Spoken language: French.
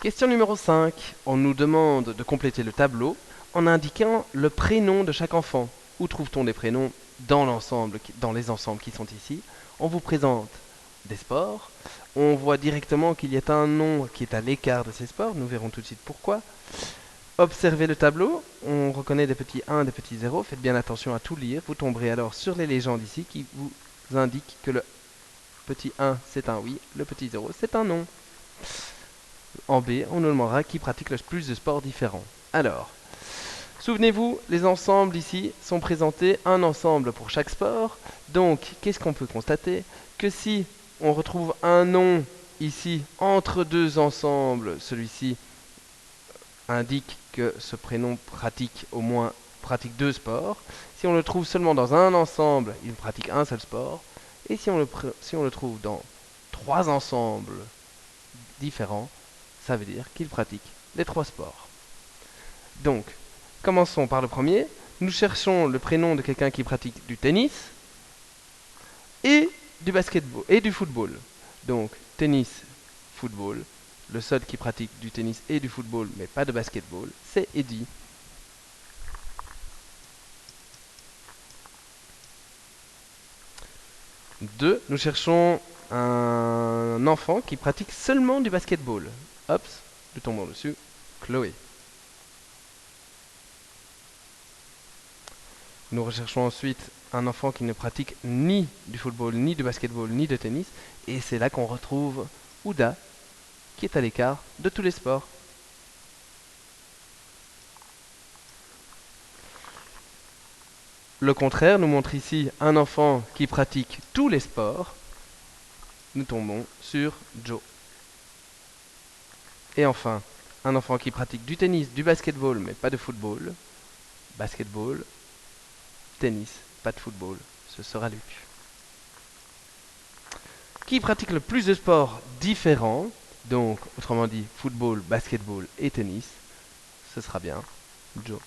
Question numéro 5. On nous demande de compléter le tableau en indiquant le prénom de chaque enfant. Où trouve-t-on les prénoms dans l'ensemble, dans les ensembles qui sont ici? On vous présente des sports. On voit directement qu'il y a un nom qui est à l'écart de ces sports. Nous verrons tout de suite pourquoi. Observez le tableau. On reconnaît des petits 1, des petits 0. Faites bien attention à tout lire. Vous tomberez alors sur les légendes ici qui vous indiquent que le petit 1 c'est un oui, le petit 0 c'est un non. En B, on nous demandera qui pratique le plus de sports différents. Alors, souvenez-vous, les ensembles ici sont présentés un ensemble pour chaque sport. Donc, qu'est-ce qu'on peut constater? Que si on retrouve un nom ici entre deux ensembles, celui-ci indique que ce prénom pratique deux sports. Si on le trouve seulement dans un ensemble, il pratique un seul sport. Et si on le trouve dans trois ensembles différents, ça veut dire qu'il pratique les trois sports. Donc, commençons par le premier. Nous cherchons le prénom de quelqu'un qui pratique du tennis et du basketball et du football. Donc, tennis, football. Le seul qui pratique du tennis et du football, mais pas de basketball, c'est Eddie. Deux, nous cherchons un enfant qui pratique seulement du basketball. Hop, nous tombons dessus. Chloé. Nous recherchons ensuite un enfant qui ne pratique ni du football, ni du basketball, ni de tennis. Et c'est là qu'on retrouve Ouda, qui est à l'écart de tous les sports. Le contraire nous montre ici un enfant qui pratique tous les sports. Nous tombons sur Joe. Et enfin, un enfant qui pratique du tennis, du basketball, mais pas de football. Basketball, tennis, pas de football, ce sera Luc. Qui pratique le plus de sports différents, donc autrement dit football, basketball et tennis, ce sera bien Joe.